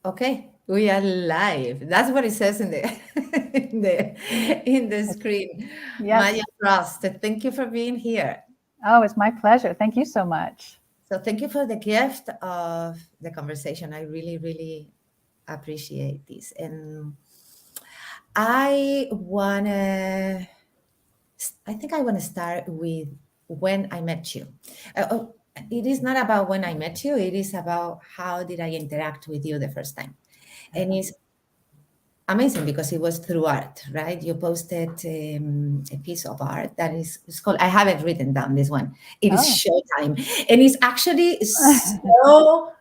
Okay, we are live. That's what it says in the in the screen. Yes. Maya Frost, thank you for being here. Oh, it's my pleasure. Thank you so much. So thank you for the gift of the conversation. I really, really appreciate this. And I wanna, I think I wanna start with when I met you. It is not about when I met you. It is about how did I interact with you the first time. And it's amazing because it was through art, right? You posted a piece of art that is it's called, I have it written down, this one. It is Oh. Showtime. And it's actually so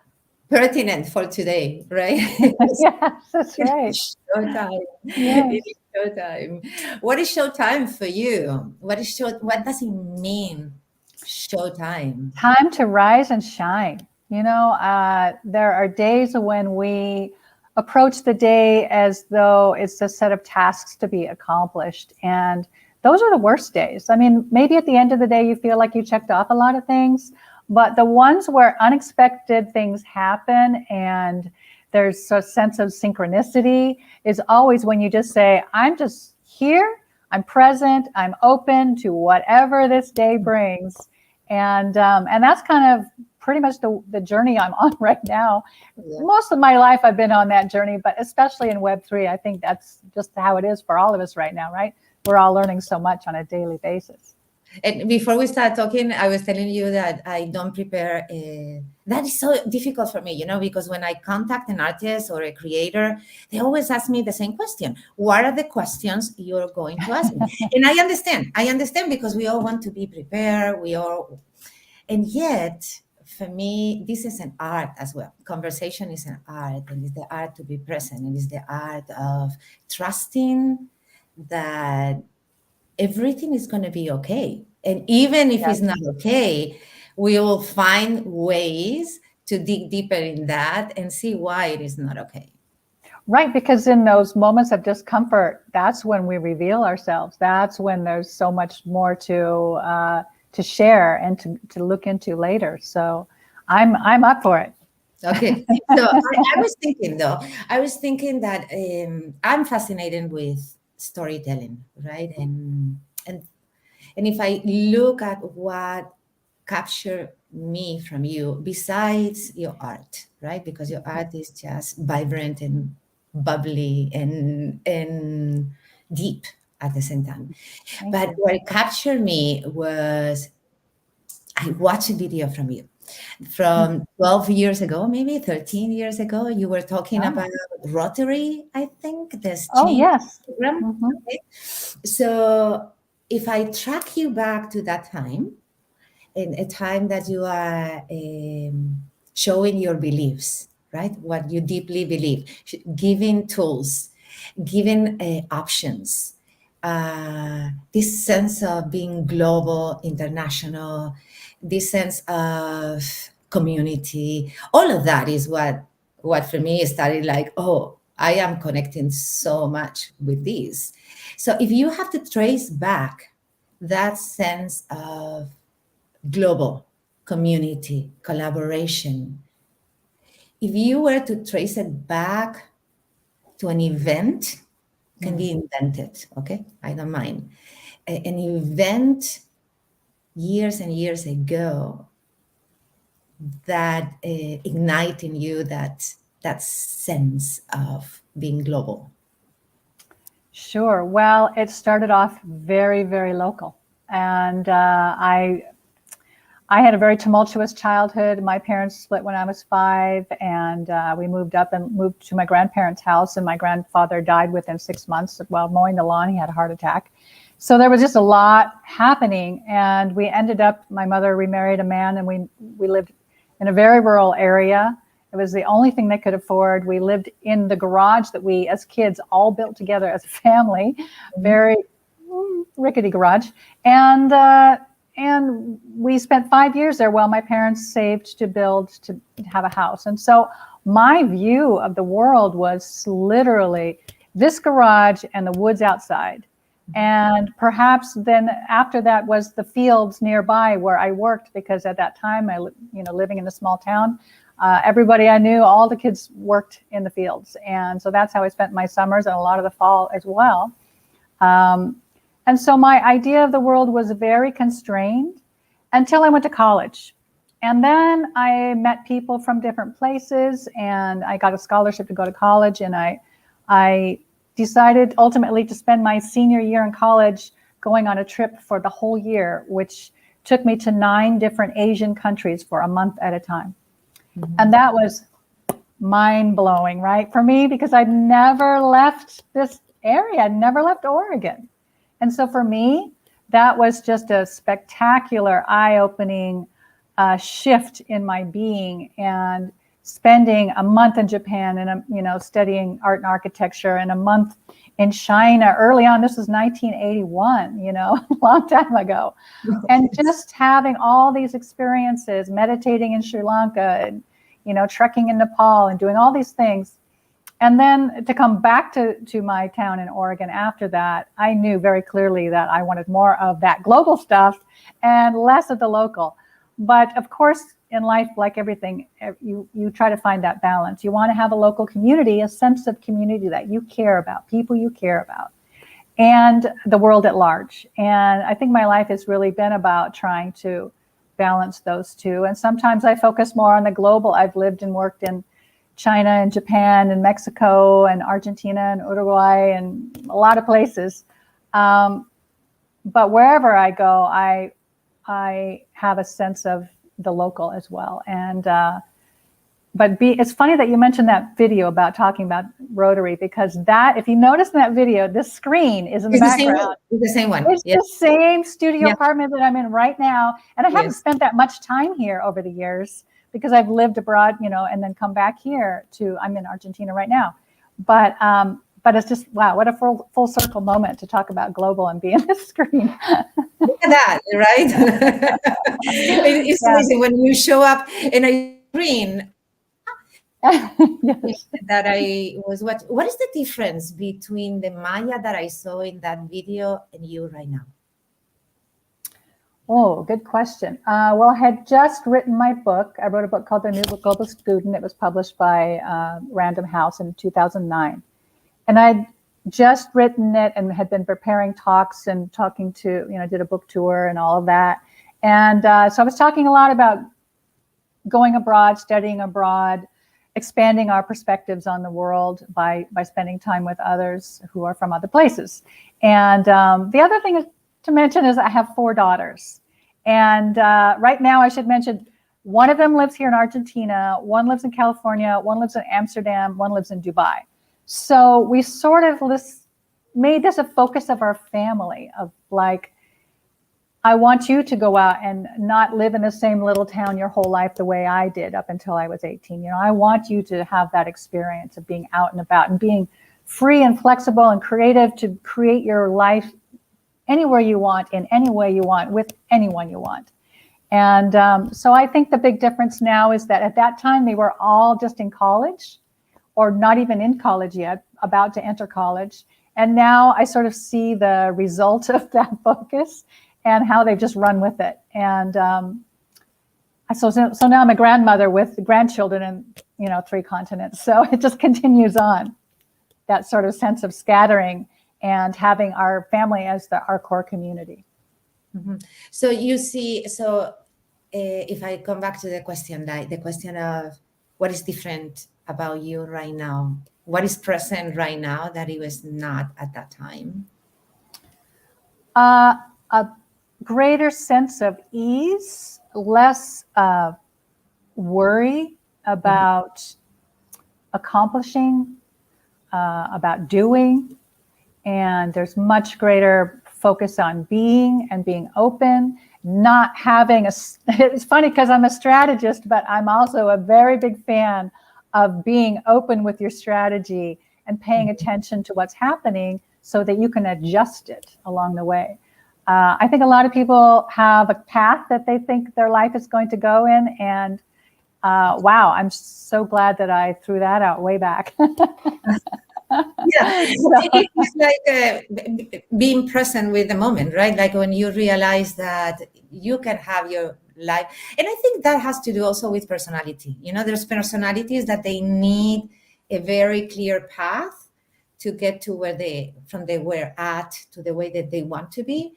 pertinent for today, right? Yes, that's It right. is Showtime. It Yes. is Showtime. What is Showtime for you? What does it mean, Showtime? Time to rise and shine. There are days when we approach the day as though it's a set of tasks to be accomplished. And those are the worst days. I mean, maybe at the end of the day, you feel like you checked off a lot of things, but the ones where unexpected things happen and there's a sense of synchronicity is always when you just say, I'm just here, I'm present, I'm open to whatever this day brings. And that's kind of pretty much the journey I'm on right now. Yeah. Most of my life I've been on that journey, but especially in Web3, I think that's just how it is for all of us right now, right? We're all learning so much on a daily basis. And before we start talking, I was telling you that I don't prepare. That is so difficult for me, because when I contact an artist or a creator, they always ask me the same question. What are the questions you're going to ask me? And I understand. I understand because we all want to be prepared. And yet, for me, this is an art as well. Conversation is an art, and it's the art to be present. It is the art of trusting that everything is going to be okay. And even if it's Yes. not okay, we will find ways to dig deeper in that and see why it is not okay. Right, because in those moments of discomfort, that's when we reveal ourselves. That's when there's so much more to share and to look into later. So I'm up for it. Okay. So I was thinking, though, I was thinking that I'm fascinated with storytelling, right? And if I look at what captured me from you, besides your art, right? Because your art is just vibrant and bubbly and deep at the same time. Thank But you. what captured me was I watched a video from you from 12 years ago, maybe 13 years ago. You were talking Oh, about Rotary, I think, the oh exchange yes. program. Hmm. Okay. So if I track you back to that time, in a time that you are showing your beliefs, right? What you deeply believe, giving tools, giving options, this sense of being global, international, this sense of community, all of that is what for me started like, oh, I am connecting so much with this. So if you have to trace back that sense of global community collaboration, if you were to trace it back to an event, can be invented, okay? I don't mind. An event years and years ago that ignite in you that sense of being global. Sure. Well, it started off very, very local, and I had a very tumultuous childhood. My parents split when I was 5, and we moved up and moved to my grandparents' house. And my grandfather died within 6 months while mowing the lawn. He had a heart attack. So there was just a lot happening, and we ended up. My mother remarried a man, and we lived in a very rural area. It was the only thing they could afford. We lived in the garage that we, as kids, all built together as a family. Very rickety garage, and we spent 5 years there while my parents saved to build to have a house. And so my view of the world was literally this garage and the woods outside. And perhaps then after that was the fields nearby where I worked, because at that time, living in a small town, Everybody I knew, all the kids worked in the fields. And so that's how I spent my summers and a lot of the fall as well. And so my idea of the world was very constrained until I went to college. And then I met people from different places, and I got a scholarship to go to college. And I decided ultimately to spend my senior year in college going on a trip for the whole year, which took me to 9 different Asian countries for a month at a time. Mm-hmm. And that was mind-blowing, right, for me, because I'd never left this area. I'd never left Oregon. And so for me, that was just a spectacular, eye-opening shift in my being. And spending a month in Japan and studying art and architecture, and a month in China early on. This was 1981, a long time ago. And just having all these experiences, meditating in Sri Lanka, and trekking in Nepal, and doing all these things. And then to come back to my town in Oregon after that, I knew very clearly that I wanted more of that global stuff and less of the local. But of course, in life, like everything, you try to find that balance. You want to have a local community, a sense of community that you care about, people you care about, and the world at large. And I think my life has really been about trying to balance those two. And sometimes I focus more on the global. I've lived and worked in China and Japan and Mexico and Argentina and Uruguay and a lot of places. But wherever I go, I have a sense of the local as well. And it's funny that you mentioned that video about talking about Rotary, because that, if you notice in that video, this screen is in the background. It's the same one. It's the same studio apartment that I'm in right now. And I haven't spent that much time here over the years, because I've lived abroad, and then come back here I'm in Argentina right now. But it's just, wow, what a full circle moment to talk about global and be in this screen. Look at that, right? It's amazing when you show up in a screen. Yes. That I was watching. What is the difference between the Maya that I saw in that video and you right now? Oh, good question. Well, I had just written my book. I wrote a book called The New Global Student. It was published by Random House in 2009. And I'd just written it and had been preparing talks and talking to, did a book tour and all of that. And so I was talking a lot about going abroad, studying abroad, expanding our perspectives on the world by spending time with others who are from other places. And the other thing to mention is I have 4 daughters. And right now I should mention, one of them lives here in Argentina, one lives in California, one lives in Amsterdam, one lives in Dubai. So we sort of made this a focus of our family, of like, I want you to go out and not live in the same little town your whole life the way I did up until I was 18. I want you to have that experience of being out and about and being free and flexible and creative to create your life anywhere you want, in any way you want, with anyone you want. And so I think the big difference now is that at that time, they were all just in college, or not even in college yet, about to enter college. And now I sort of see the result of that focus and how they've just run with it. And so now I'm a grandmother with grandchildren in 3 continents. So it just continues on, that sort of sense of scattering and having our family as our core community. Mm-hmm. So you see, if I come back to the question of what is different about you right now, what is present right now that it was not at that time? A greater sense of ease, less worry about accomplishing, about doing. And there's much greater focus on being and being open, not having it's funny because I'm a strategist, but I'm also a very big fan of being open with your strategy and paying attention to what's happening so that you can adjust it along the way. I think a lot of people have a path that they think their life is going to go in, and wow, I'm so glad that I threw that out way back. Yeah, it's like being present with the moment, right? Like when you realize that you can have your life. And I think that has to do also with personality. You know, there's personalities that they need a very clear path to get to where they from they were at to the way that they want to be.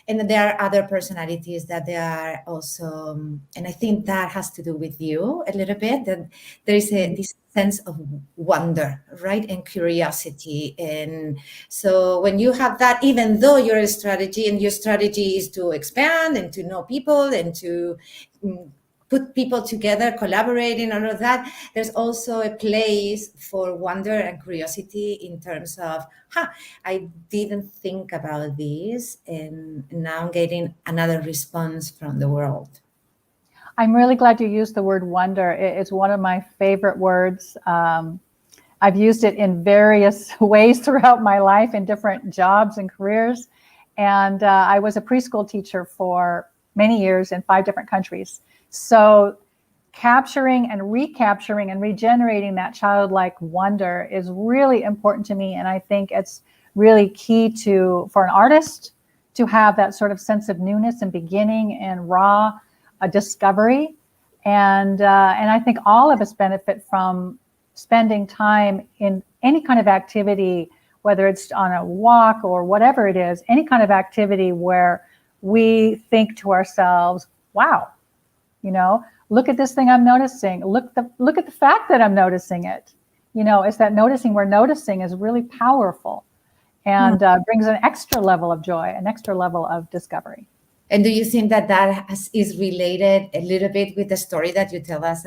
And there are other personalities that they are also, and I think that has to do with you a little bit, that there is this sense of wonder, right? And curiosity. And so when you have that, even though your strategy is to expand and to know people and to put people together, collaborating, all of that, there's also a place for wonder and curiosity in terms of, I didn't think about this, and now I'm getting another response from the world. I'm really glad you used the word wonder. It's one of my favorite words. I've used it in various ways throughout my life in different jobs and careers. And I was a preschool teacher for many years in 5 different countries. So capturing and recapturing and regenerating that childlike wonder is really important to me. And I think it's really key for an artist to have that sort of sense of newness and beginning and raw discovery. And I think all of us benefit from spending time in any kind of activity, whether it's on a walk or whatever it is, any kind of activity where we think to ourselves, wow, look at this thing I'm noticing. Look at the fact that I'm noticing it. It's that noticing we're noticing is really powerful and brings an extra level of joy, an extra level of discovery. And do you think that is related a little bit with the story that you tell us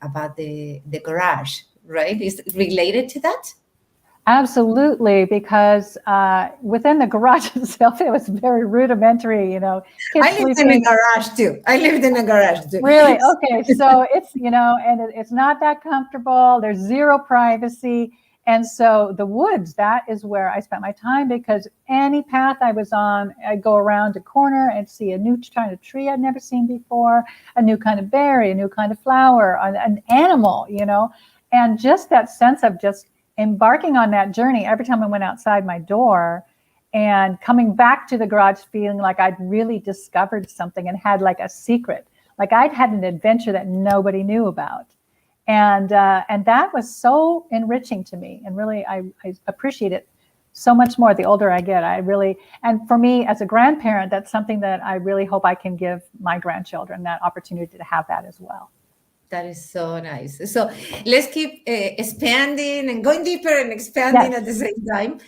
about the garage, right? Is it related to that? Absolutely, because within the garage itself, it was very rudimentary, kids I lived sleeping. in a garage too. Really? Okay. So it's, and it's not that comfortable. There's zero privacy. And so the woods, that is where I spent my time, because any path I was on, I'd go around a corner and see a new kind of tree I'd never seen before, a new kind of berry, a new kind of flower, an animal, and just that sense of just embarking on that journey every time I went outside my door and coming back to the garage feeling like I'd really discovered something and had like a secret, like I'd had an adventure that nobody knew about. And that was so enriching to me. And really, I appreciate it so much more the older I get. And for me as a grandparent, that's something that I really hope I can give my grandchildren, that opportunity to have that as well. That is so nice. So let's keep expanding and going deeper and expanding at the same time.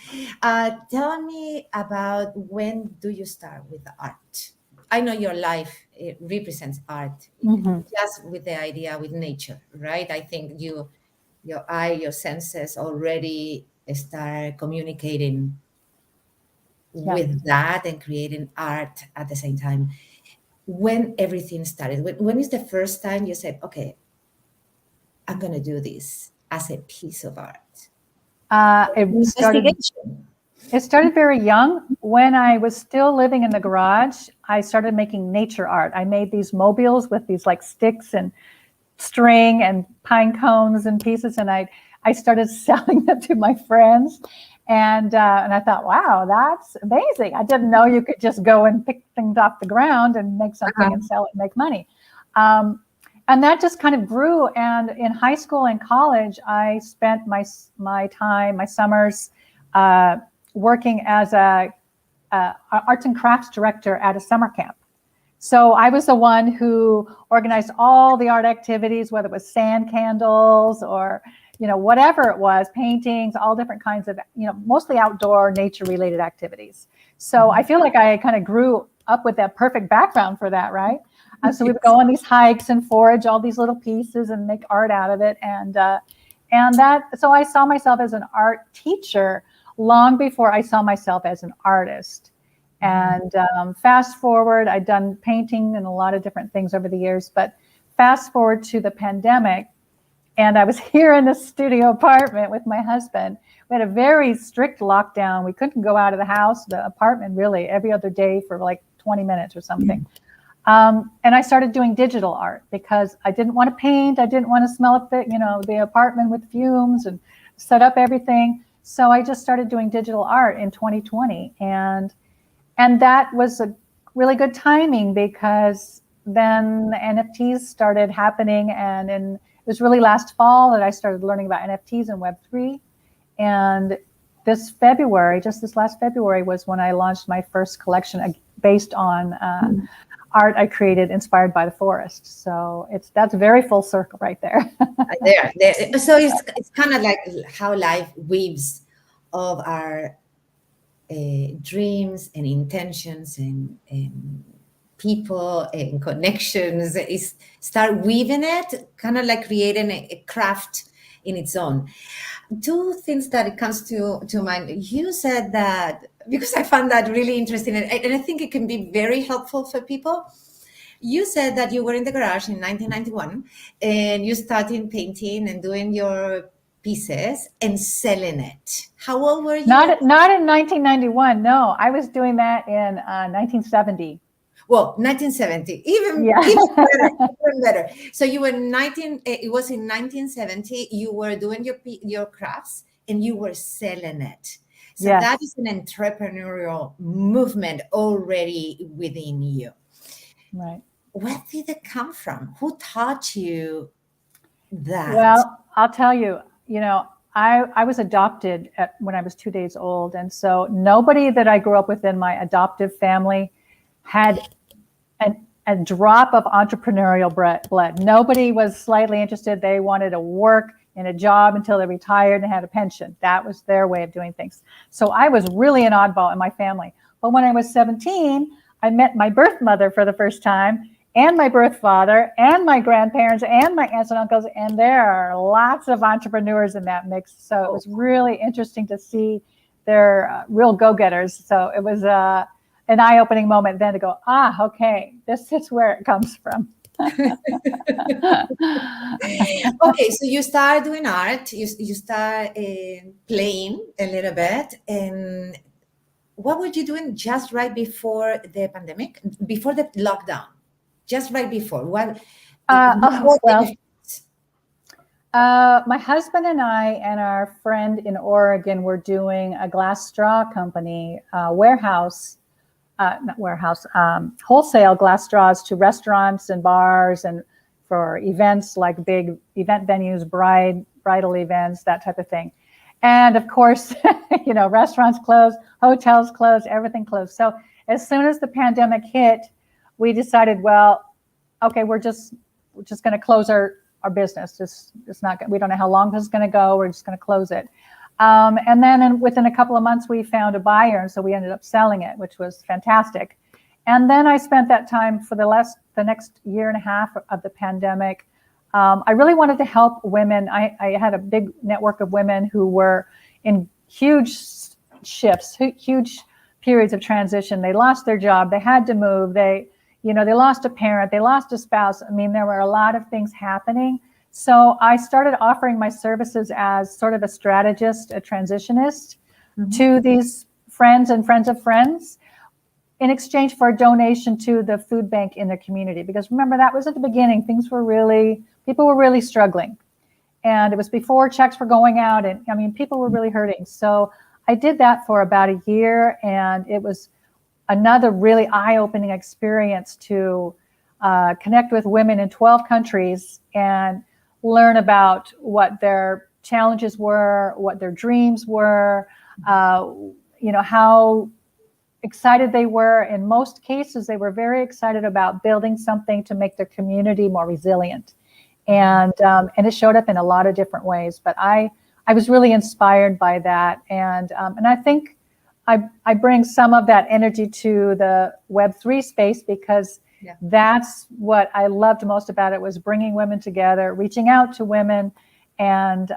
Tell me about, when do you start with the art? I know your life represents art, just with the idea with nature, right? I think your eye, your senses already start communicating with that and creating art at the same time. When everything started, when is the first time you said, okay, I'm going to do this as a piece of art? It started very young. When I was still living in the garage, I started making nature art. I made these mobiles with these like sticks and string and pine cones and pieces, and I started selling them to my friends. And I thought, wow, that's amazing. I didn't know you could just go and pick things off the ground and make something and sell it and make money. And that just kind of grew. And in high school and college, I spent my summers working as a arts and crafts director at a summer camp. So I was the one who organized all the art activities, whether it was sand candles or, whatever it was, paintings, all different kinds of, mostly outdoor nature related activities. So I feel like I kind of grew up with that perfect background for that, right? So we would go on these hikes and forage all these little pieces and make art out of it. So I saw myself as an art teacher long before I saw myself as an artist. And fast forward, I'd done painting and a lot of different things over the years, but fast forward to the pandemic, and I was here in the studio apartment with my husband. We had a very strict lockdown. We couldn't go out of the house, the apartment, really, every other day for like 20 minutes or something. And I started doing digital art because I didn't want to paint. I didn't want to smell up the apartment with fumes and set up everything. So I just started doing digital art in 2020. And that was a really good timing because then NFTs started happening, and it was really last fall that I started learning about NFTs and Web3. And this February, just this last February, was when I launched my first collection based on art I created inspired by the forest. So that's very full circle right there. There. So it's kind of like how life weaves of our dreams and intentions and people and connections. Is start weaving it, kind of like creating a craft in its own. Two things that it comes to mind. You said that, because I found that really interesting, and I think it can be very helpful for people. You said that you were in the garage in 1991 and you started painting and doing your pieces and selling it. How old were you? Not in 1991. No, I was doing that in 1970. Well, 1970, even Yeah. even better. So you were 19. It was in 1970. You were doing your crafts and you were selling it. So Yes. that is an entrepreneurial movement already within you. Right. Where did it come from? Who taught you that? Well, I'll tell you, I was adopted when I was 2 days old. And so nobody that I grew up with in my adoptive family had a drop of entrepreneurial blood. Nobody was slightly interested. They wanted to work in a job until they retired and had a pension. That was their way of doing things. So I was really an oddball in my family. But when I was 17, I met my birth mother for the first time, and my birth father, and my grandparents, and my aunts and uncles. And there are lots of entrepreneurs in that mix. So it was really interesting to see they're real go-getters. So it was an eye-opening moment then to go, okay, this is where it comes from. Okay, so you start doing art, you start playing a little bit, and what were you doing just right before the pandemic, before the lockdown, just right before? What Well, my husband and I and our friend in Oregon were doing a glass straw company wholesale glass straws to restaurants and bars and for events like big event venues, bridal events, that type of thing. And of course, restaurants closed, hotels closed, everything closed. So as soon as the pandemic hit, we decided, well, okay, we're just going to close our business. It's not. We don't know how long this is going to go. We're just going to close it. And then within a couple of months, we found a buyer, and so we ended up selling it, which was fantastic. And then I spent that time for the next year and a half of the pandemic. I really wanted to help women. I had a big network of women who were in huge shifts, huge periods of transition. They lost their job. They had to move. They lost a parent. They lost a spouse. I mean, there were a lot of things happening. So I started offering my services as sort of a strategist, a transitionist to these friends and friends of friends in exchange for a donation to the food bank in their community. Because remember, that was at the beginning. People were really struggling. And it was before checks were going out. And I mean, people were really hurting. So I did that for about a year. And it was another really eye-opening experience to connect with women in 12 countries and learn about what their challenges were, what their dreams were, how excited they were. In most cases, they were very excited about building something to make their community more resilient. And it showed up in a lot of different ways. But I was really inspired by that. And I think I bring some of that energy to the Web3 space because that's what I loved most about it, was bringing women together, reaching out to women, and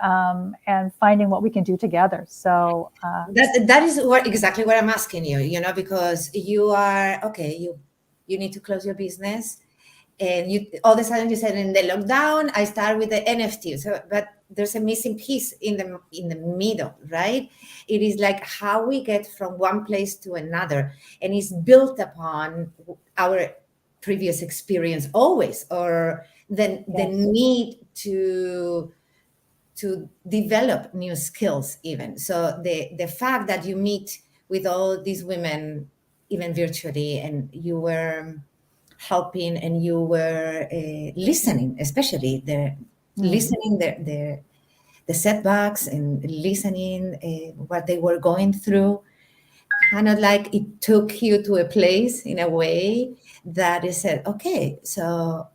finding what we can do together. So that is exactly what I'm asking you. Because you are you need to close your business, and you all of a sudden you said in the lockdown I start with the NFT. So, but there's a missing piece in the middle, right? It is like how we get from one place to another, and it's built upon our previous experience always, or the need to develop new skills even. So the fact that you meet with all these women, even virtually, and you were helping and you were listening, especially listening the setbacks and listening what they were going through. Kind of like it took you to a place in a way that it said, okay, so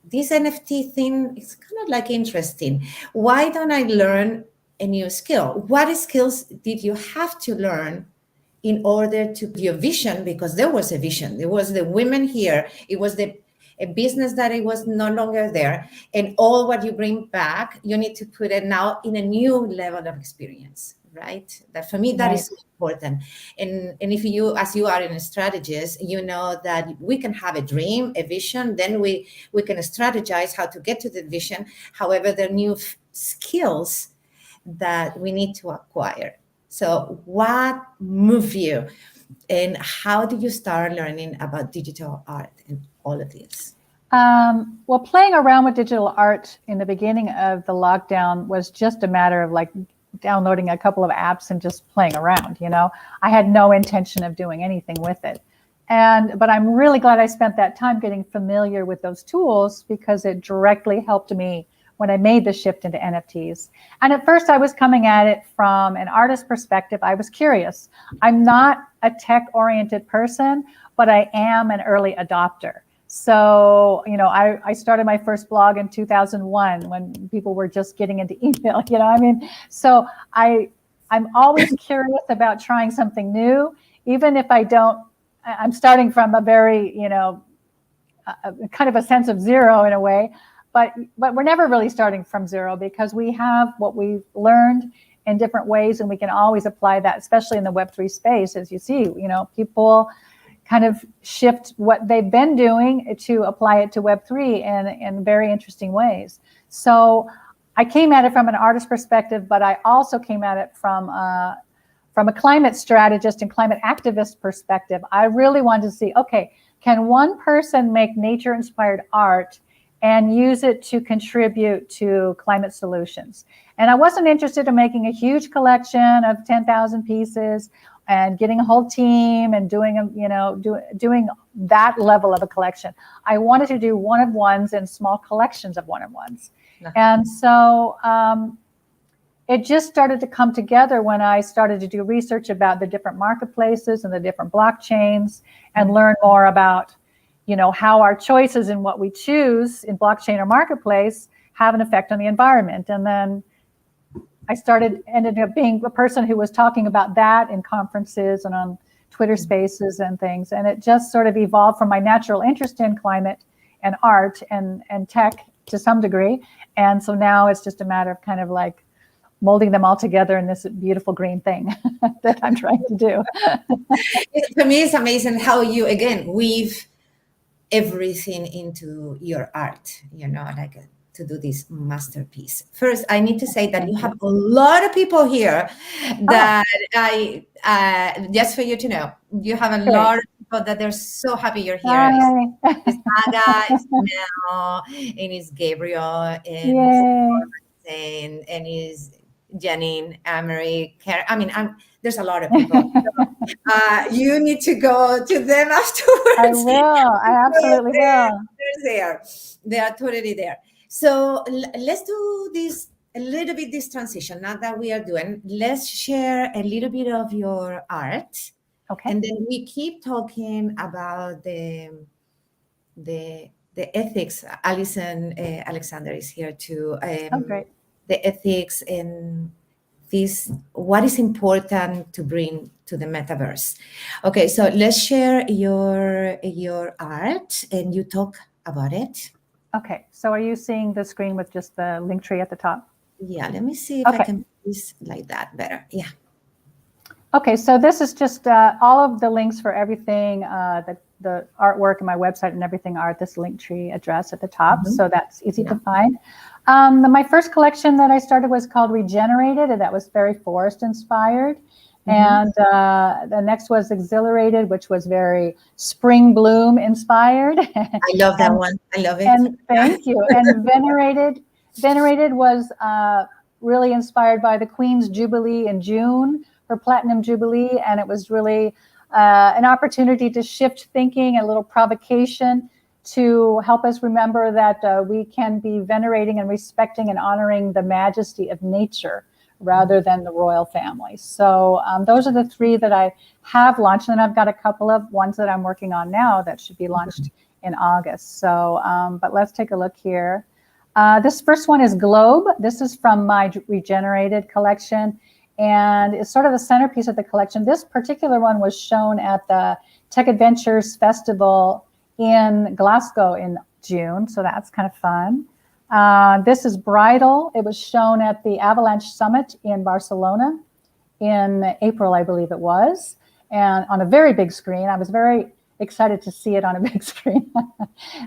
this NFT thing is kind of like interesting. Why don't I learn a new skill? What skills did you have to learn in order to your vision? Because there was a vision. There was the women here. It was the a business that it was no longer there. And all what you bring back, you need to put it now in a new level of experience, right? That for me, that Right. is important. And if you, as you are in a strategist, you know that we can have a dream, a vision, then we can strategize how to get to the vision. However, there are new skills that we need to acquire. So what moved you and how did you start learning about digital art and all of this? Well, playing around with digital art in the beginning of the lockdown was just a matter of like downloading a couple of apps and just playing around. I had no intention of doing anything with it. But I'm really glad I spent that time getting familiar with those tools because it directly helped me when I made the shift into NFTs. And at first I was coming at it from an artist perspective. I was curious. I'm not a tech-oriented person, but I am an early adopter. So, I started my first blog in 2001 when people were just getting into email, So I'm always curious about trying something new, even if I'm starting from a very, kind of a sense of zero in a way. But we're never really starting from zero because we have what we've learned in different ways, and we can always apply that, especially in the Web3 space. As you see, people kind of shift what they've been doing to apply it to Web3 in very interesting ways. So I came at it from an artist perspective, but I also came at it from a climate strategist and climate activist perspective. I really wanted to see, okay, can one person make nature-inspired art and use it to contribute to climate solutions? And I wasn't interested in making a huge collection of 10,000 pieces and getting a whole team and doing that level of a collection. I wanted to do one-of-ones and small collections of one-of-ones. And so it just started to come together when I started to do research about the different marketplaces and the different blockchains and learn more about how our choices and what we choose in blockchain or marketplace have an effect on the environment. And then I ended up being a person who was talking about that in conferences and on Twitter spaces and things. And it just sort of evolved from my natural interest in climate and art and tech to some degree. And so now it's just a matter of kind of like molding them all together in this beautiful green thing that I'm trying to do. For me, it's amazing how you, again, weave everything into your art, to do this masterpiece. First, I need to say that you have a lot of people here that just for you to know, you have a lot of people that they're so happy you're here. It's Aga, it's Mel, and it's Gabriel, and it's Janine, Amory, there's a lot of people. So, you need to go to them afterwards. I will. I absolutely will. They're there. They are totally there. So let's do this a little bit, this transition. Now that we are doing, let's share a little bit of your art. Okay. And then we keep talking about the ethics. Alison Alexander is here too. Great. The ethics and this, what is important to bring to the metaverse. Okay, so let's share your art and you talk about it. Okay, so are you seeing the screen with just the link tree at the top? Yeah, let me see if I can do this like that better. Yeah. Okay, so this is just all of the links for everything, the artwork and my website and everything are at this link tree address at the top. So that's easy to find. My first collection that I started was called Regenerated, and that was very forest inspired. And the next was Exhilarated, which was very spring bloom inspired. I love that one. I love it. And thank you. And Venerated was really inspired by the Queen's Jubilee in June, her Platinum Jubilee. And it was really an opportunity to shift thinking, a little provocation, to help us remember that we can be venerating and respecting and honoring the majesty of nature rather than the royal family. So those are the 3 that I have launched. And I've got a couple of ones that I'm working on now that should be launched in August. So, but let's take a look here. This first one is Globe. This is from my Regenerated collection, and it's sort of the centerpiece of the collection. This particular one was shown at the Tech Adventures Festival in Glasgow in June, so that's kind of fun. This is Bridal. It was shown at the Avalanche Summit in Barcelona in April, I believe it was, and on a very big screen. I was very excited to see it on a big screen.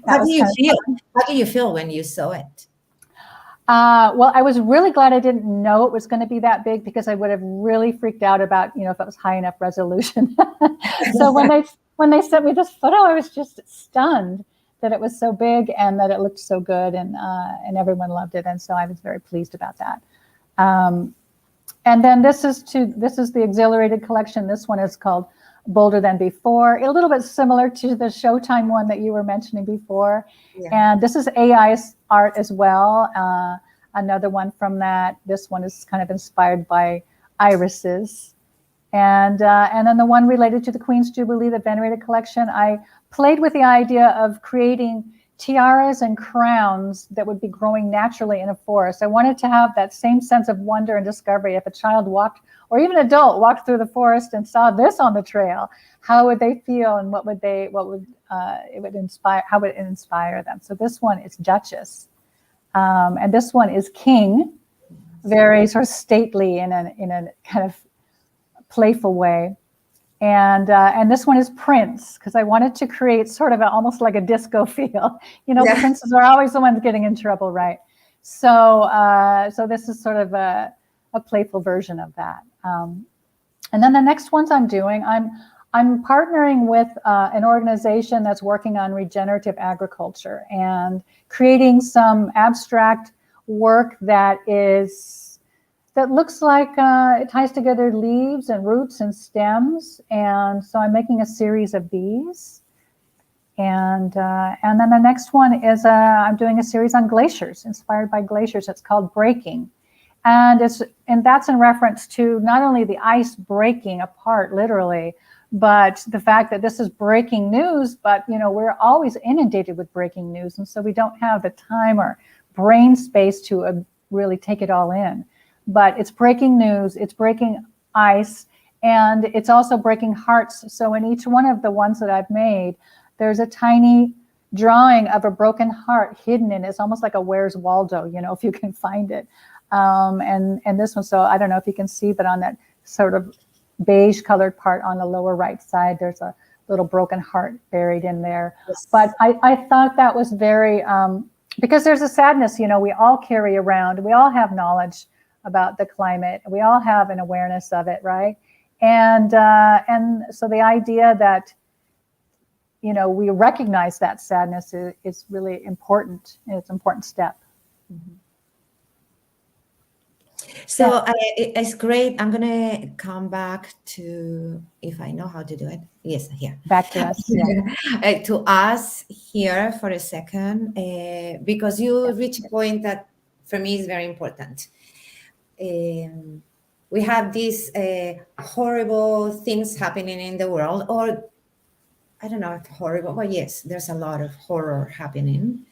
How do you feel? How do you feel when you saw it? Well, I was really glad I didn't know it was going to be that big, because I would have really freaked out about, if it was high enough resolution. So when they sent me this photo, I was just stunned that it was so big and that it looked so good, and everyone loved it, and so I was very pleased about that. And then this is the Exhilarated collection. This one is called Bolder Than Before, a little bit similar to the Showtime one that you were mentioning before. Yeah. And this is AI art as well. Another one from that. This one is kind of inspired by irises. And then the one related to the Queen's Jubilee, the Venerated collection, I played with the idea of creating tiaras and crowns that would be growing naturally in a forest. I wanted to have that same sense of wonder and discovery. If a child walked, or even an adult walked through the forest and saw this on the trail, how would they feel, and how would it inspire them? So this one is Duchess, and this one is King, very sort of stately in a kind of playful way. And this one is Prince, because I wanted to create sort of almost like a disco feel. The princes are always the ones getting in trouble, right? So this is sort of a playful version of that. And then the next ones I'm doing, I'm partnering with an organization that's working on regenerative agriculture and creating some abstract work that looks like it ties together leaves and roots and stems. And so I'm making a series of these. And then the next one is I'm doing a series on glaciers, inspired by glaciers. It's called Breaking. And that's in reference to not only the ice breaking apart, literally, but the fact that this is breaking news. But, we're always inundated with breaking news. And so we don't have the time or brain space to really take it all in. But it's breaking news, it's breaking ice, and it's also breaking hearts. So in each one of the ones that I've made, there's a tiny drawing of a broken heart hidden in it. It's almost like a Where's Waldo, if you can find it. And this one, so I don't know if you can see, but on that sort of beige colored part on the lower right side, there's a little broken heart buried in there. Yes. But I thought that was very, because there's a sadness, we all carry around, we all have knowledge about the climate. We all have an awareness of it, right? And so the idea that, we recognize that sadness is really important. And it's an important step. Mm-hmm. So it's great. I'm going to come back to, if I know how to do it. Yes, here. Back to us. Yeah. To us here for a second, because you reach a point that for me is very important. We have these horrible things happening in the world, or I don't know if horrible, but yes, there's a lot of horror happening,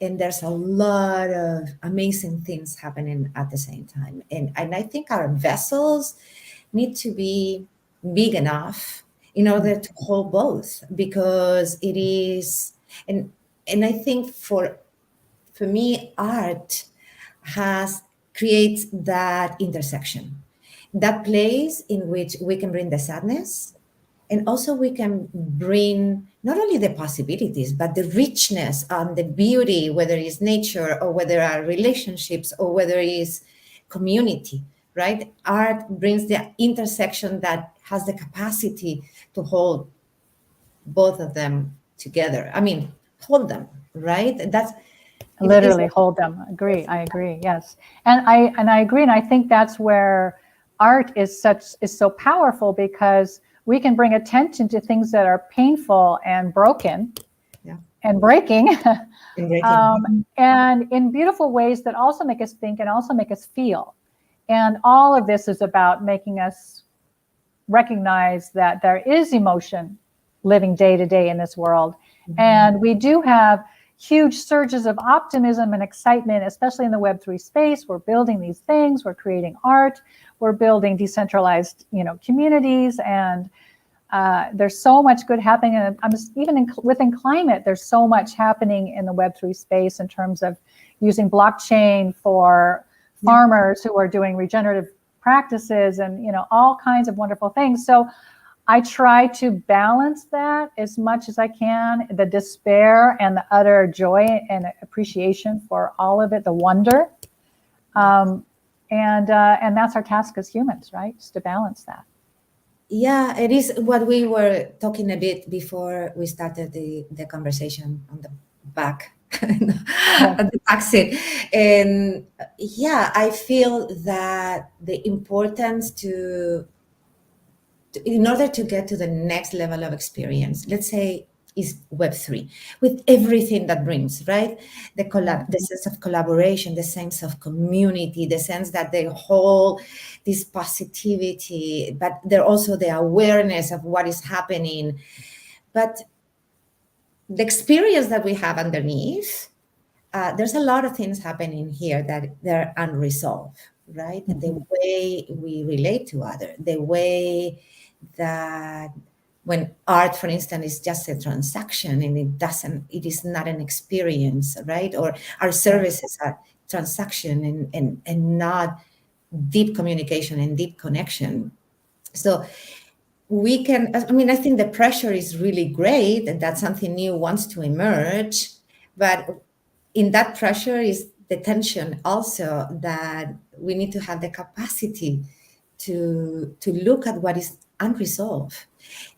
and there's a lot of amazing things happening at the same time. And I think our vessels need to be big enough in order to hold both, because it is, and I think for me, art creates that intersection, that place in which we can bring the sadness, and also we can bring not only the possibilities, but the richness and the beauty, whether it's nature or whether our relationships or whether it's community, right? Art brings the intersection that has the capacity to hold both of them together. I mean, hold them, right? That's literally hold them. I agree. Yes. And I agree. And I think that's where art is so powerful, because we can bring attention to things that are painful and broken. Yeah. and breaking, And breaking. and in beautiful ways that also make us think and also make us feel. And all of this is about making us recognize that there is emotion living day to day in this world. Mhm. And we do have huge surges of optimism and excitement, especially in the Web3 space. We're building these things, we're creating art, we're building decentralized, communities, and there's so much good happening. And I'm just, even within climate, there's so much happening in the Web3 space in terms of using blockchain for farmers who are doing regenerative practices and all kinds of wonderful things. So I try to balance that as much as I can, the despair and the utter joy and appreciation for all of it, the wonder. And that's our task as humans, right? Just to balance that. Yeah, it is what we were talking a bit before we started the conversation on the back at the back seat. And yeah, I feel that the importance in order to get to the next level of experience, let's say is Web3, with everything that brings, right? The sense of collaboration, the sense of community, the sense that they hold this positivity, but they're also the awareness of what is happening. But the experience that we have underneath, there's a lot of things happening here that they're unresolved, right? Mm-hmm. The way we relate to others, the way that when art, for instance, is just a transaction and it is not an experience, right? Or our services are transaction and not deep communication and deep connection. So I think the pressure is really great that something new wants to emerge, but in that pressure is the tension also that we need to have the capacity to look at what is unresolved.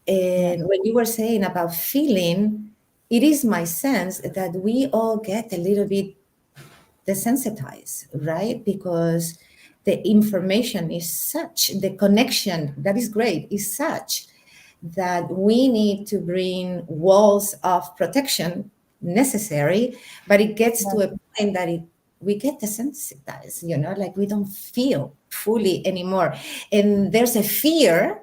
And when you were saying about feeling, it is my sense that we all get a little bit desensitized, right? Because the information is such, the connection that is great is such that we need to bring walls of protection necessary, but it gets to a point that we get desensitized, like we don't feel fully anymore. And there's a fear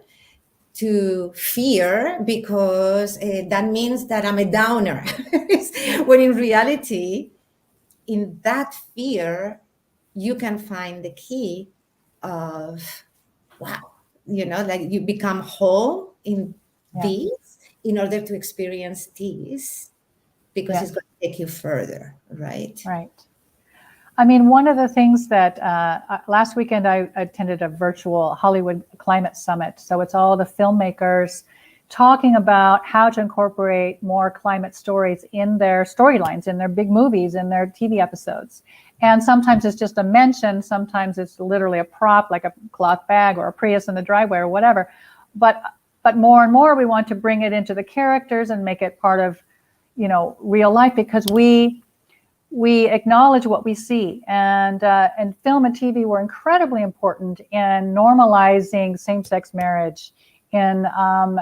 to fear because that means that I'm a downer. When in reality, in that fear, you can find the key of, wow, like you become whole in this in order to experience this, because it's going to take you further, right? Right. I mean, one of the things that last weekend I attended a virtual Hollywood Climate Summit. So it's all the filmmakers talking about how to incorporate more climate stories in their storylines, in their big movies, in their TV episodes. And sometimes it's just a mention, sometimes it's literally a prop like a cloth bag or a Prius in the driveway or whatever. But more and more we want to bring it into the characters and make it part of, real life, because we acknowledge what we see, and film and TV were incredibly important in normalizing same-sex marriage, in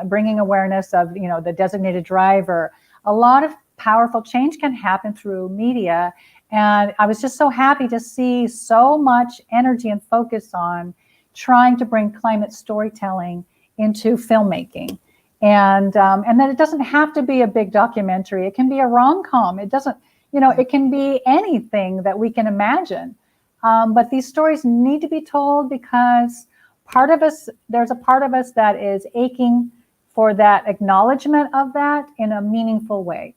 bringing awareness of the designated driver. A lot of powerful change can happen through media, and I was just so happy to see so much energy and focus on trying to bring climate storytelling into filmmaking. And that it doesn't have to be a big documentary. It can be a rom-com. It doesn't. It can be anything that we can imagine. But these stories need to be told because there's a part of us that is aching for that acknowledgement of that in a meaningful way.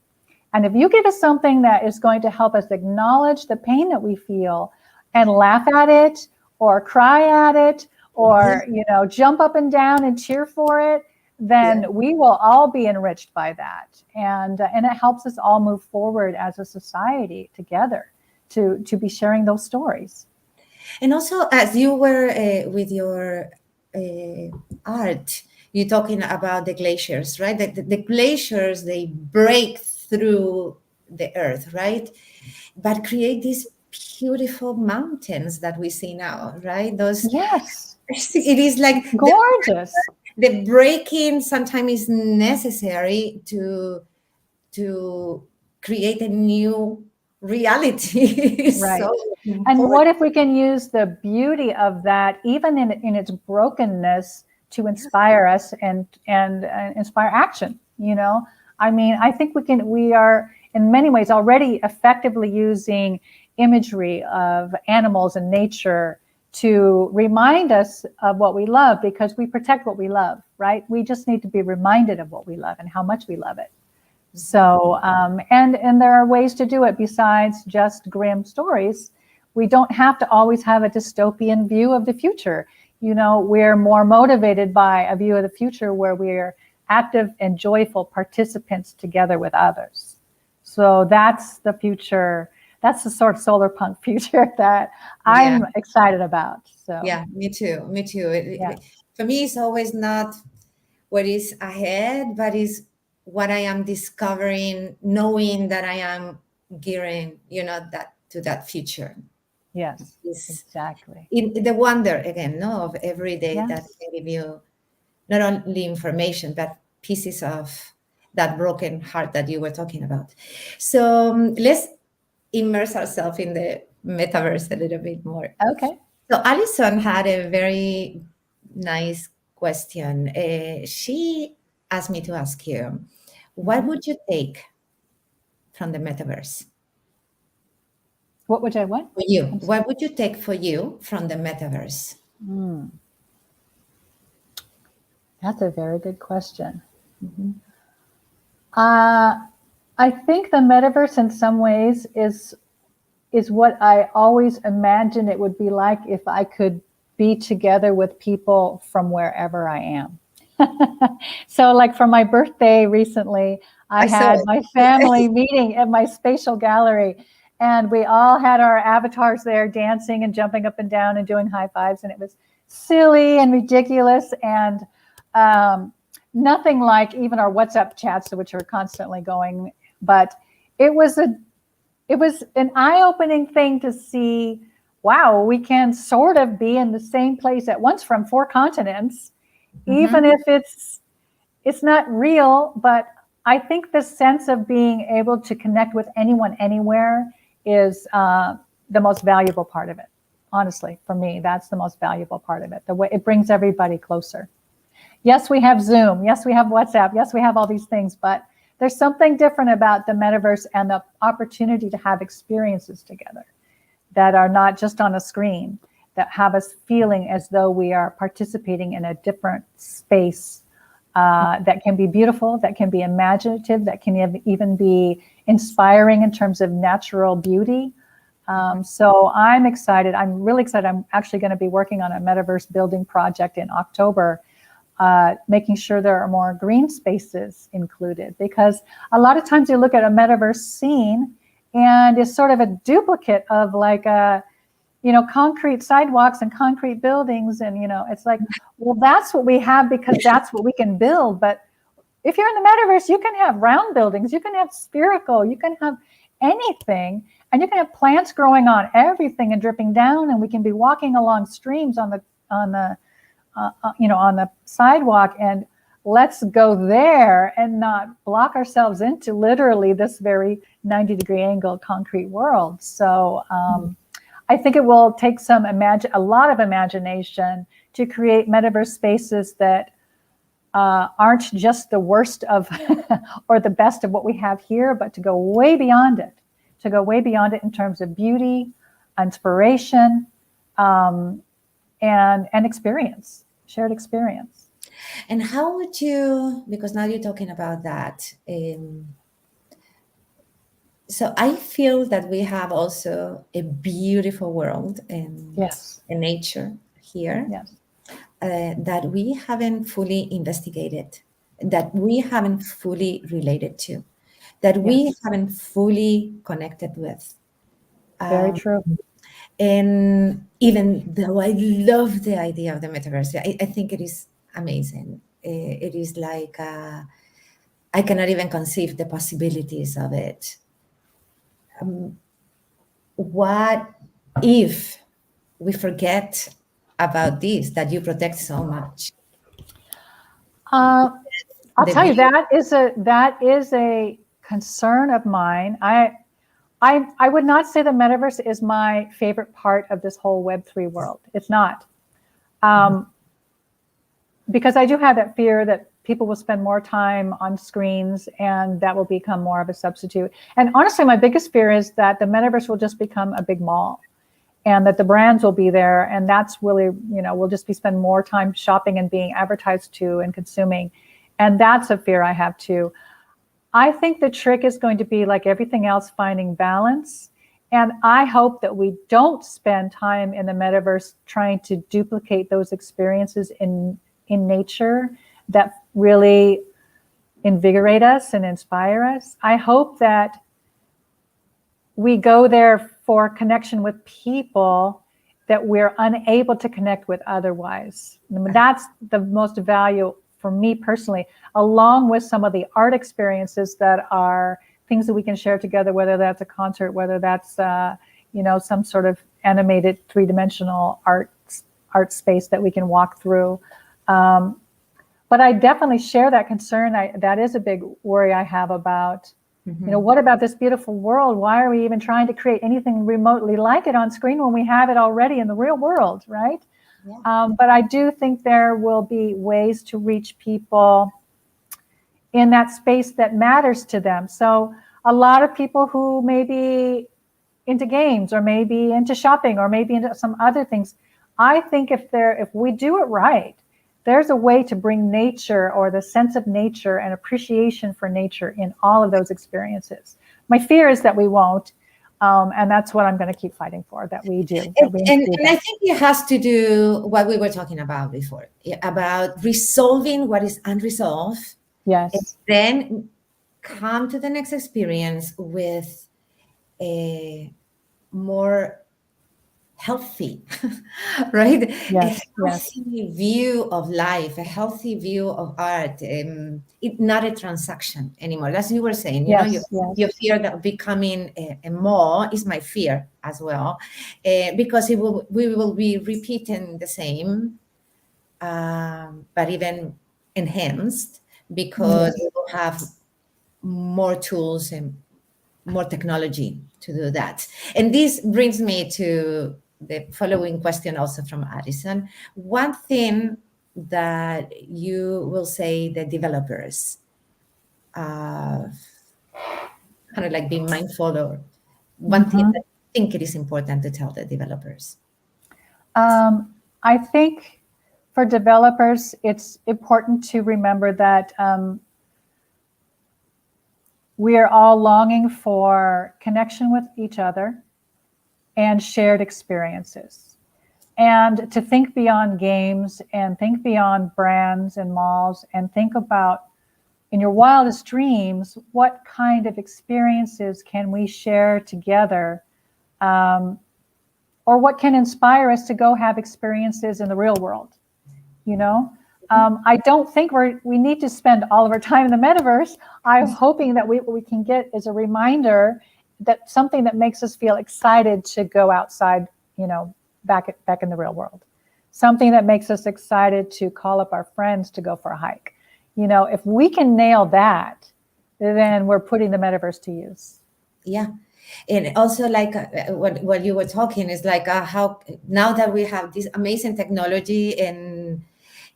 And if you give us something that is going to help us acknowledge the pain that we feel and laugh at it or cry at it or, jump up and down and cheer for it, then we will all be enriched by that. And it helps us all move forward as a society together to be sharing those stories. And also, as you were with your art, you're talking about the glaciers, right? The glaciers, they break through the earth, right? But create these beautiful mountains that we see now, right? Those, yes, it is like gorgeous. The breaking sometimes is necessary to create a new reality. Right. So And important. what if we can use the beauty of that, even in its brokenness, to inspire us and inspire action? You know, I mean, I think we are in many ways already effectively using imagery of animals and nature to remind us of what we love, because we protect what we love, right? We just need to be reminded of what we love and how much we love it. So, and there are ways to do it besides just grim stories. We don't have to always have a dystopian view of the future. You know, we're more motivated by a view of the future where we're active and joyful participants together with others. So that's the future. That's the sort of solar punk future that Yeah, I'm excited about. So, yeah, me too. Me too. yeah, For me, it's always not what is ahead, but is what I am discovering, knowing that I am gearing, that to that future. yes, Is exactly. in the wonder again, no, of every day that Yes. can give you not only information but pieces of that broken heart that you were talking about. So let's immerse ourselves in the metaverse a little bit more. Okay. So Alison had a very nice question. She asked me to ask you, what Mhm. would you take from the metaverse What would I want? for you? I'm sorry. What would you take for you from the metaverse? Mm, that's a very good question. Mhm. Uh, I think the metaverse, in some ways, is what I always imagined it would be like if I could be together with people from wherever I am. So, like for my birthday recently, I I saw had it. my family meeting at my spatial gallery, and we all had our avatars there dancing and jumping up and down and doing high fives, and it was silly and ridiculous and um, nothing like even our WhatsApp chats, which are constantly going. But it was a it was an eye-opening thing to see, wow, we can sort of be in the same place at once from four continents, even Mhm. if it's not real. But I think the sense of being able to connect with anyone anywhere is the most valuable part of it. Honestly, for me, that's the most valuable part of it. The way it brings everybody closer. Yes, we have Zoom. Yes, we have WhatsApp. Yes, we have all these things, but there's something different about the metaverse and the opportunity to have experiences together that are not just on a screen, that have us feeling as though we are participating in a different space that can be beautiful, that can be imaginative, that can even be inspiring in terms of natural beauty. So I'm excited. I'm really excited. I'm actually going to be working on a metaverse building project in October, making sure there are more green spaces included. Because a lot of times you look at a metaverse scene and it's sort of a duplicate of like concrete sidewalks and concrete buildings. And, it's like, well, that's what we have because that's what we can build. But if you're in the metaverse, you can have round buildings, you can have spherical, you can have anything, and you can have plants growing on everything and dripping down, and we can be walking along streams on the sidewalk, and let's go there and not block ourselves into literally this very 90-degree angle concrete world. So I think it will take a lot of imagination to create metaverse spaces that aren't just the worst of or the best of what we have here, but to go way beyond it, in terms of beauty, inspiration, and experience, shared experience. And how would you, because now you're talking about that, so I feel that we have also a beautiful world and Yes, a nature here yes, that we haven't fully investigated, that we haven't fully related to, that we yes. haven't fully connected with. Very true. And even though I love the idea of the metaverse, I think it is amazing. It is like I cannot even conceive the possibilities of it. What if we forget about this that you protect so much? Uh, I'll The tell you beauty. that is a concern of mine, I would not say the metaverse is my favorite part of this whole Web3 world. It's not. Um, because I do have that fear that people will spend more time on screens and that will become more of a substitute. And honestly, my biggest fear is that the metaverse will just become a big mall and that the brands will be there. And that's really, we'll just be spending more time shopping and being advertised to and consuming. And that's a fear I have too. I think the trick is going to be, like everything else, finding balance. And I hope that we don't spend time in the metaverse trying to duplicate those experiences in nature that really invigorate us and inspire us. I hope that we go there for connection with people that we're unable to connect with otherwise. I mean, that's the most value for me personally, along with some of the art experiences that are things that we can share together, whether that's a concert, whether that's some sort of animated three-dimensional art space that we can walk through. But I definitely share that concern. That is a big worry I have about, what about this beautiful world? Why are we even trying to create anything remotely like it on screen when we have it already in the real world, right? Yeah. But I do think there will be ways to reach people in that space that matters to them. So a lot of people who may be into games or maybe into shopping or maybe into some other things, I think if we do it right, there's a way to bring nature or the sense of nature and appreciation for nature in all of those experiences. My fear is that we won't. And that's what I'm going to keep fighting for, that we do. And I think it has to do what we were talking about before, about resolving what is unresolved. Yes. And then come to the next experience with a more healthy, right? Yes, a healthy view of life, a healthy view of art, not a transaction anymore. As you were saying, your fear that becoming a mall is my fear as well, because we will be repeating the same, but even enhanced, because we will have more tools and more technology to do that. And this brings me to the following question also from Addison. One thing that you will say the developers kind of like be mindful, or one thing that I think it is important to tell the developers? I think for developers, it's important to remember that we are all longing for connection with each other and shared experiences. And to think beyond games and think beyond brands and malls and think about, in your wildest dreams, what kind of experiences can we share together, or what can inspire us to go have experiences in the real world, I don't think we need to spend all of our time in the metaverse. I'm hoping that what we can get is a reminder that something that makes us feel excited to go outside, back in the real world. Something that makes us excited to call up our friends to go for a hike. If we can nail that, then we're putting the metaverse to use. Yeah. And also, like what you were talking is like how now that we have this amazing technology and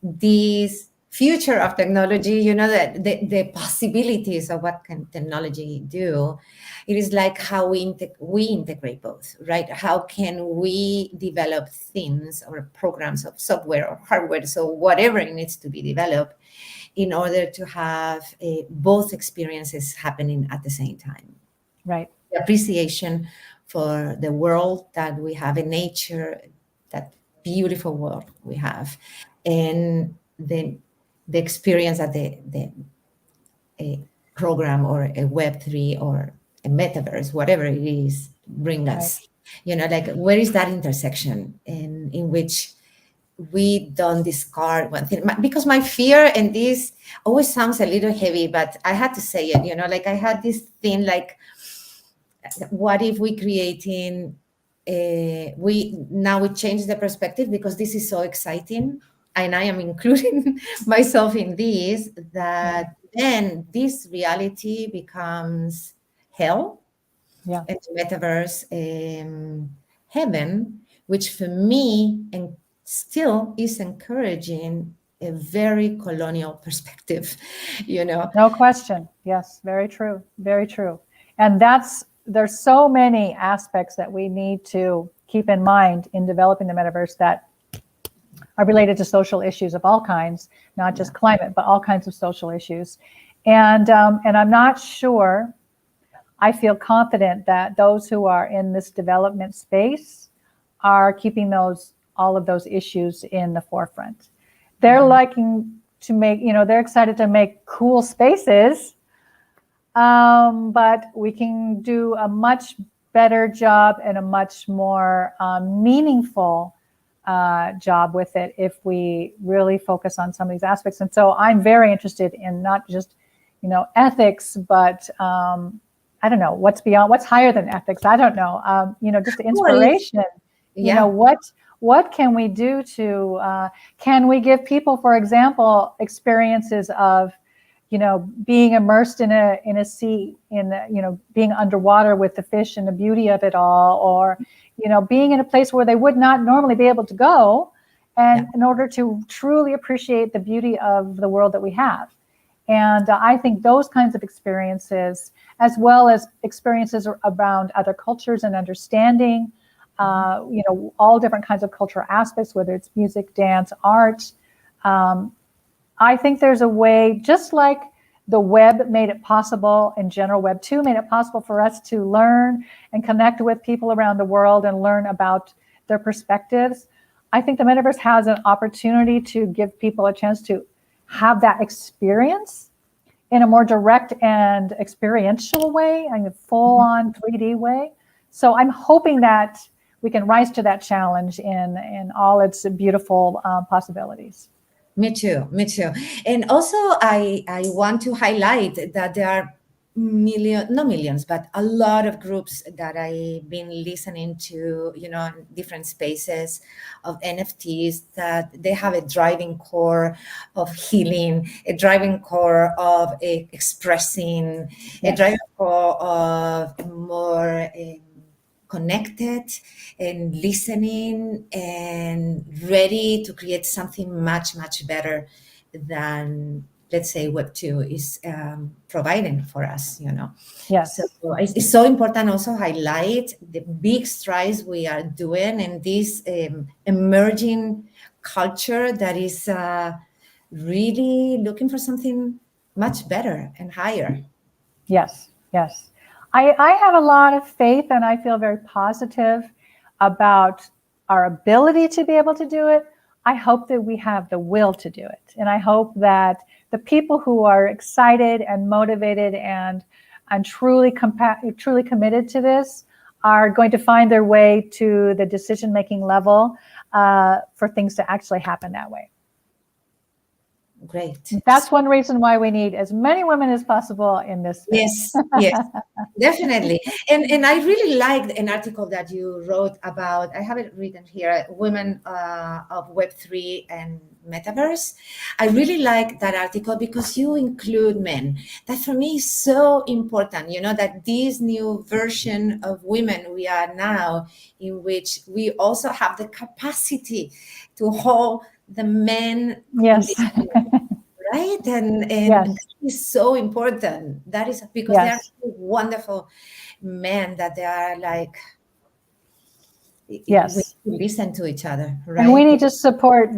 this future of technology, that the possibilities of what can technology do, it is like how we integrate both, right? How can we develop things or programs of software or hardware, so whatever it needs to be developed, in order to have both experiences happening at the same time. Right. The appreciation for the world that we have in nature, that beautiful world we have, and then the experience that a program or a Web3 or a metaverse, whatever it is, bring us. Like where is that intersection in which we don't discard one thing? Because my fear, and this always sounds a little heavy, but I had to say it, like I had this thing like, what if we creating, we change the perspective, because this is so exciting, and I am including myself in this, that then this reality becomes hell, Yeah. and the metaverse heaven, which for me and still is encouraging a very colonial perspective, you know. No question. Yes, very true. Very true. And there's so many aspects that we need to keep in mind in developing the metaverse that are related to social issues of all kinds, not just climate, but all kinds of social issues. And I'm not sure. I feel confident that those who are in this development space are keeping all of those issues in the forefront. They're liking to make, they're excited to make cool spaces, but we can do a much better job and a much more meaningful job with it if we really focus on some of these aspects. And so I'm very interested in not just, ethics, but I don't know what's higher than ethics. I don't know. Just inspiration. Yeah. What can we do to? Can we give people, for example, experiences of, being immersed in a sea, being underwater with the fish and the beauty of it all, or, being in a place where they would not normally be able to go, and in order to truly appreciate the beauty of the world that we have. And I think those kinds of experiences, as well as experiences around other cultures and understanding, all different kinds of cultural aspects, whether it's music, dance, art. I think there's a way, just like the web made it possible, and General Web 2 made it possible for us to learn and connect with people around the world and learn about their perspectives. I think the metaverse has an opportunity to give people a chance to have that experience in a more direct and experiential way, a full-on 3D way. So I'm hoping that we can rise to that challenge in all its beautiful possibilities. Me too. Me too. And also, I want to highlight that there are not millions, but a lot of groups that I've been listening to, in different spaces of NFTs, that they have a driving core of healing, a driving core of expressing, a driving core of more connected and listening and ready to create something much, much better than, let's say, Web 2 is providing for us, Yes. So it's so important also highlight the big strides we are doing in this emerging culture that is really looking for something much better and higher. Yes, yes. I have a lot of faith, and I feel very positive about our ability to be able to do it. I hope that we have the will to do it. And I hope that the people who are excited and motivated and truly committed to this are going to find their way to the decision-making level for things to actually happen that way. Great. That's one reason why we need as many women as possible in this space. Yes, definitely. And I really liked an article that you wrote about, I have it written here, women of Web3 and Metaverse. I really like that article because you include men. That for me is so important, that this new version of women we are now, in which we also have the capacity to hold the men. Yes. Right, and Yes. that is so important. That is because they are wonderful men that they are like. Yes. We listen to each other, right? And we need to support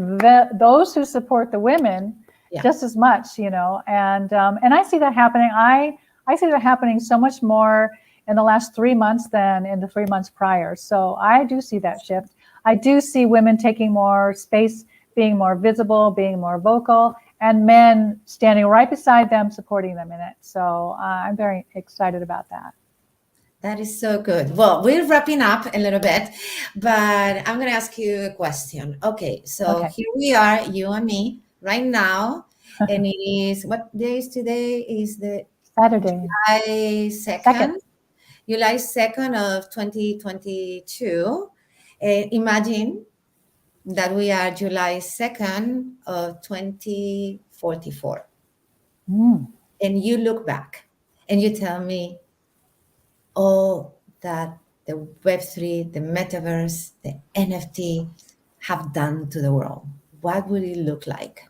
those who support the women just as much, and I see that happening. I see that happening so much more in the last 3 months than in the 3 months prior. So I do see that shift. I do see women taking more space, being more visible, being more vocal, and men standing right beside them, supporting them in it. So I'm very excited about that. That is so good. Well, we're wrapping up a little bit, but I'm going to ask you a question. Okay, so here we are, you and me, right now, and it is, what day is today? Is the Saturday. July 2nd. July 2nd of 2022. Imagine that we are July 2nd of 2044. and you look back and you tell me all that the Web3, the metaverse, the NFT have done to the world, what would it look like?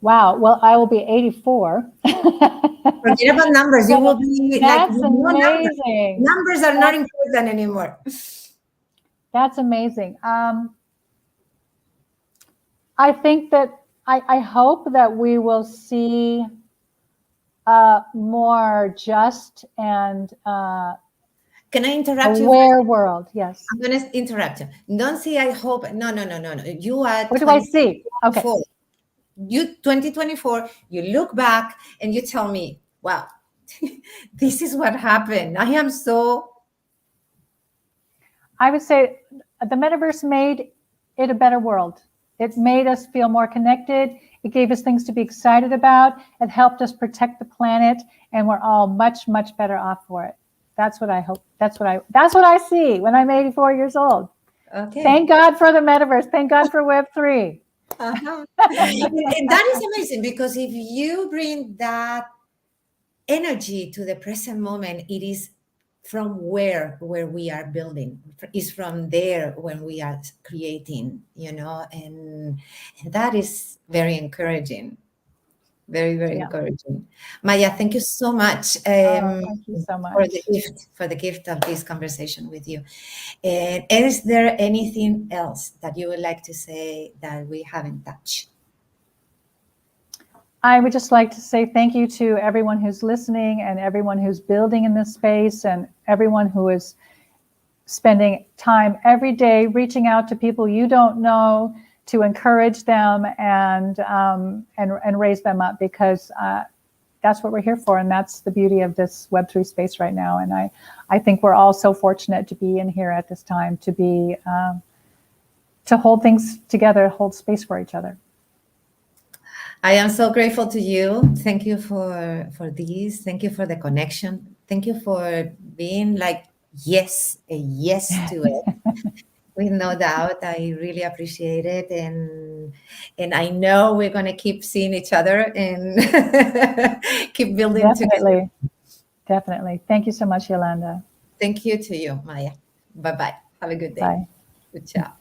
Wow. Well, I will be 84. Forget about numbers. You will be like, That's no numbers. amazing. Numbers are not important anymore. That's amazing. I think that I hope that we will see a more just and Can I interrupt you? aware world. Yes. I'm going to interrupt you. Don't say I hope. No, no, no, no, no. You are What do I see? Okay. 2024. You 2024, you look back and you tell me, wow, this is what happened. I am so. I would say the metaverse made it a better world. It made us feel more connected. It gave us things to be excited about. It helped us protect the planet, and we're all much, much better off for it. That's what I hope. That's what I see when I'm 84 years old. Okay. Thank God for the metaverse. Thank God for Web3. Uh-huh. And that is amazing, because if you bring that energy to the present moment, it is from where we are building, is from there when we are creating, and that is very encouraging, very, very Yeah. encouraging. Maya, thank you so much, Thank you so for much. the gift of this conversation with you. And is there anything else that you would like to say that we haven't touched? I would just like to say thank you to everyone who's listening and everyone who's building in this space and everyone who is spending time every day reaching out to people you don't know to encourage them and raise them up, because that's what we're here for, and that's the beauty of this Web3 space right now. And I think we're all so fortunate to be in here at this time, to be to hold things together, hold space for each other. I am so grateful to you. Thank you for this. Thank you for the connection. Thank you for being like a yes to it. With no doubt, I really appreciate it, and I know we're gonna keep seeing each other and keep building together. Definitely. Thank you so much, Yolanda. Thank you to you, Maya. Bye bye. Have a good day. Bye. Good job.